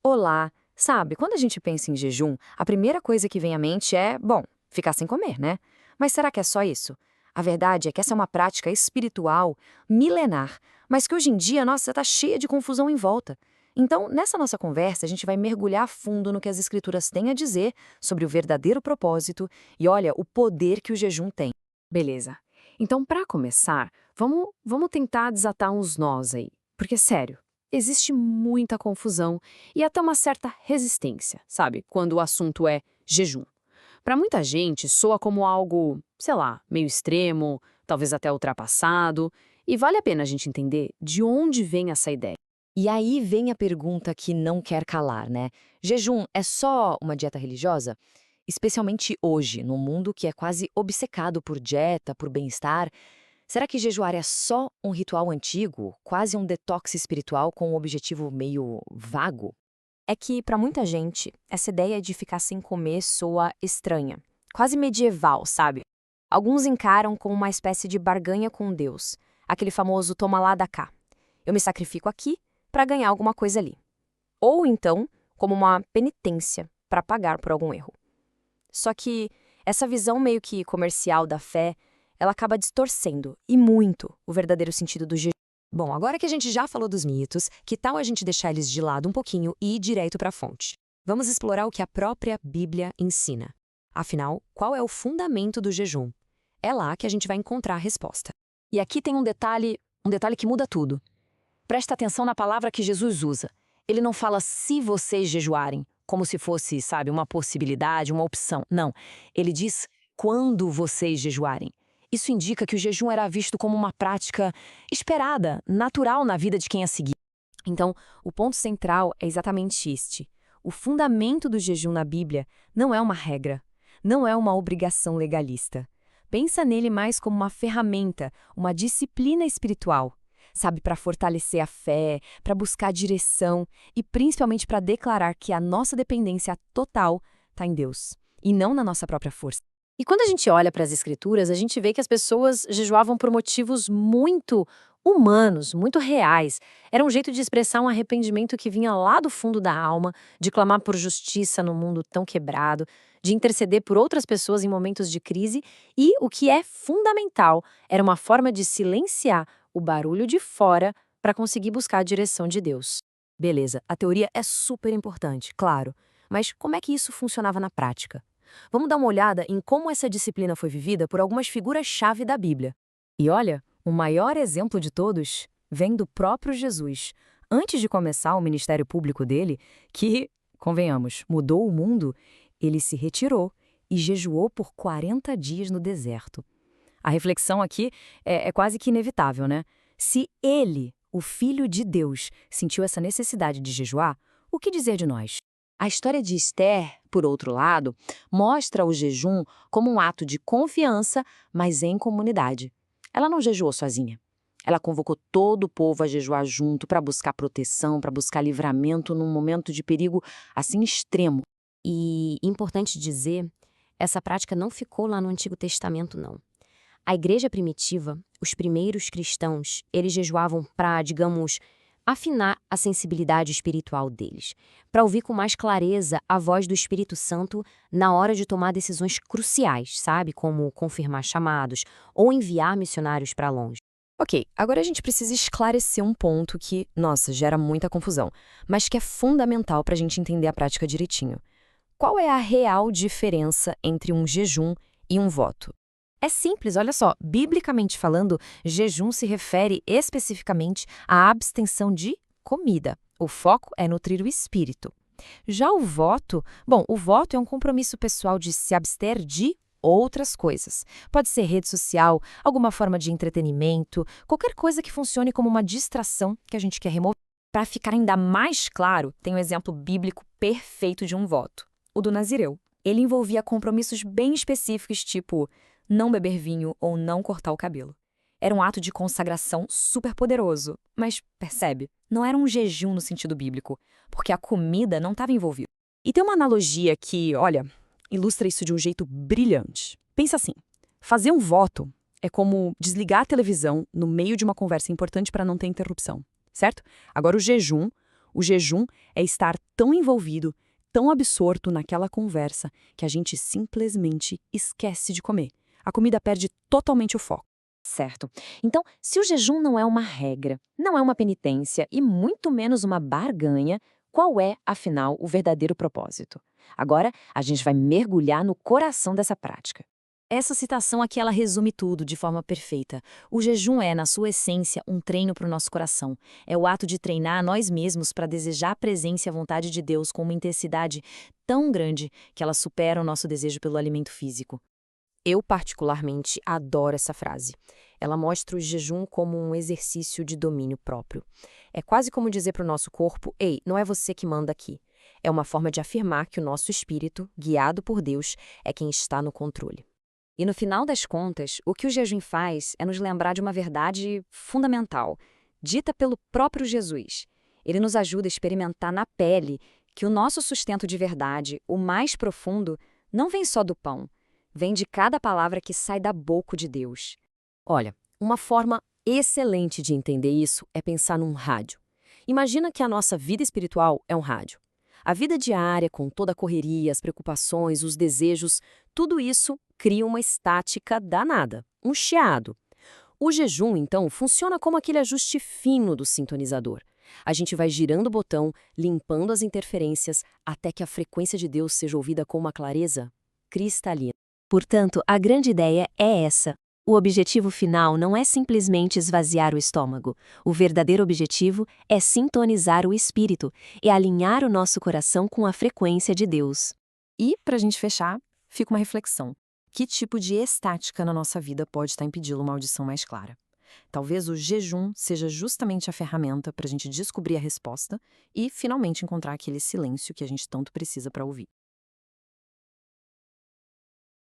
Olá! Sabe, quando a gente pensa em jejum, a primeira coisa que vem à mente é, bom, ficar sem comer, né? Mas será que é só isso? A verdade é que essa é uma prática espiritual milenar, mas que hoje em dia, nossa, está cheia de confusão em volta. Então, nessa nossa conversa, a gente vai mergulhar a fundo no que as escrituras têm a dizer sobre o verdadeiro propósito e, olha, o poder que o jejum tem. Beleza. Então, para começar, vamos tentar desatar uns nós aí. Porque, sério, existe muita confusão e até uma certa resistência, sabe? Quando o assunto é jejum. Para muita gente, soa como algo, sei lá, meio extremo, talvez até ultrapassado, e vale a pena a gente entender de onde vem essa ideia. E aí vem a pergunta que não quer calar, né? Jejum é só uma dieta religiosa? Especialmente hoje, num mundo que é quase obcecado por dieta, por bem-estar, será que jejuar é só um ritual antigo, quase um detox espiritual com um objetivo meio vago? É que, para muita gente, essa ideia de ficar sem comer soa estranha, quase medieval, sabe? Alguns encaram como uma espécie de barganha com Deus, aquele famoso toma lá da cá. Eu me sacrifico aqui para ganhar alguma coisa ali. Ou então, como uma penitência para pagar por algum erro. Só que essa visão meio que comercial da fé, ela acaba distorcendo, e muito, o verdadeiro sentido do jejum. Bom, agora que a gente já falou dos mitos, que tal a gente deixar eles de lado um pouquinho e ir direto para a fonte? Vamos explorar o que a própria Bíblia ensina. Afinal, qual é o fundamento do jejum? É lá que a gente vai encontrar a resposta. E aqui tem um detalhe que muda tudo. Presta atenção na palavra que Jesus usa. Ele não fala se vocês jejuarem, como se fosse, sabe, uma possibilidade, uma opção. Não. Ele diz quando vocês jejuarem. Isso indica que o jejum era visto como uma prática esperada, natural na vida de quem a seguia. Então, o ponto central é exatamente este. O fundamento do jejum na Bíblia não é uma regra, não é uma obrigação legalista. Pensa nele mais como uma ferramenta, uma disciplina espiritual, sabe, para fortalecer a fé, para buscar direção e principalmente para declarar que a nossa dependência total está em Deus e não na nossa própria força. E quando a gente olha para as escrituras, a gente vê que as pessoas jejuavam por motivos muito humanos, muito reais. Era um jeito de expressar um arrependimento que vinha lá do fundo da alma, de clamar por justiça no mundo tão quebrado, de interceder por outras pessoas em momentos de crise e, o que é fundamental, era uma forma de silenciar o barulho de fora para conseguir buscar a direção de Deus. Beleza, a teoria é super importante, claro, mas como é que isso funcionava na prática? Vamos dar uma olhada em como essa disciplina foi vivida por algumas figuras-chave da Bíblia. E olha, o maior exemplo de todos vem do próprio Jesus. Antes de começar o ministério público dele, que, convenhamos, mudou o mundo, ele se retirou e jejuou por 40 dias no deserto. A reflexão aqui é quase que inevitável, né? Se ele, o Filho de Deus, sentiu essa necessidade de jejuar, o que dizer de nós? A história de Esther, por outro lado, mostra o jejum como um ato de confiança, mas em comunidade. Ela não jejuou sozinha. Ela convocou todo o povo a jejuar junto para buscar proteção, para buscar livramento num momento de perigo assim extremo. E, importante dizer, essa prática não ficou lá no Antigo Testamento, não. A igreja primitiva, os primeiros cristãos, eles jejuavam para, digamos, afinar a sensibilidade espiritual deles, para ouvir com mais clareza a voz do Espírito Santo na hora de tomar decisões cruciais, sabe? Como confirmar chamados ou enviar missionários para longe. Ok, agora a gente precisa esclarecer um ponto que, nossa, gera muita confusão, mas que é fundamental para a gente entender a prática direitinho. Qual é a real diferença entre um jejum e um voto? É simples, olha só. Biblicamente falando, jejum se refere especificamente à abstenção de comida. O foco é nutrir o espírito. Já o voto, bom, o voto é um compromisso pessoal de se abster de outras coisas. Pode ser rede social, alguma forma de entretenimento, qualquer coisa que funcione como uma distração que a gente quer remover. Para ficar ainda mais claro, tem um exemplo bíblico perfeito de um voto, o do Nazireu. Ele envolvia compromissos bem específicos, tipo não beber vinho ou não cortar o cabelo. Era um ato de consagração super poderoso, mas percebe, não era um jejum no sentido bíblico, porque a comida não estava envolvida. E tem uma analogia que, olha, ilustra isso de um jeito brilhante. Pensa assim, fazer um voto é como desligar a televisão no meio de uma conversa importante para não ter interrupção, certo? Agora o O jejum é estar tão envolvido, tão absorto naquela conversa, que a gente simplesmente esquece de comer. A comida perde totalmente o foco. Certo. Então, se o jejum não é uma regra, não é uma penitência e muito menos uma barganha, qual é, afinal, o verdadeiro propósito? Agora, a gente vai mergulhar no coração dessa prática. Essa citação aqui ela resume tudo de forma perfeita. O jejum é, na sua essência, um treino para o nosso coração. É o ato de treinar a nós mesmos para desejar a presença e a vontade de Deus com uma intensidade tão grande que ela supera o nosso desejo pelo alimento físico. Eu, particularmente, adoro essa frase. Ela mostra o jejum como um exercício de domínio próprio. É quase como dizer para o nosso corpo: ei, não é você que manda aqui. É uma forma de afirmar que o nosso espírito, guiado por Deus, é quem está no controle. E no final das contas, o que o jejum faz é nos lembrar de uma verdade fundamental, dita pelo próprio Jesus. Ele nos ajuda a experimentar na pele que o nosso sustento de verdade, o mais profundo, não vem só do pão, vem de cada palavra que sai da boca de Deus. Olha, uma forma excelente de entender isso é pensar num rádio. Imagina que a nossa vida espiritual é um rádio. A vida diária, com toda a correria, as preocupações, os desejos, tudo isso cria uma estática danada, um chiado. O jejum, então, funciona como aquele ajuste fino do sintonizador. A gente vai girando o botão, limpando as interferências, até que a frequência de Deus seja ouvida com uma clareza cristalina. Portanto, a grande ideia é essa. O objetivo final não é simplesmente esvaziar o estômago. O verdadeiro objetivo é sintonizar o espírito e alinhar o nosso coração com a frequência de Deus. E, para a gente fechar, fica uma reflexão. Que tipo de estática na nossa vida pode estar impedindo uma audição mais clara? Talvez o jejum seja justamente a ferramenta para a gente descobrir a resposta e, finalmente, encontrar aquele silêncio que a gente tanto precisa para ouvir.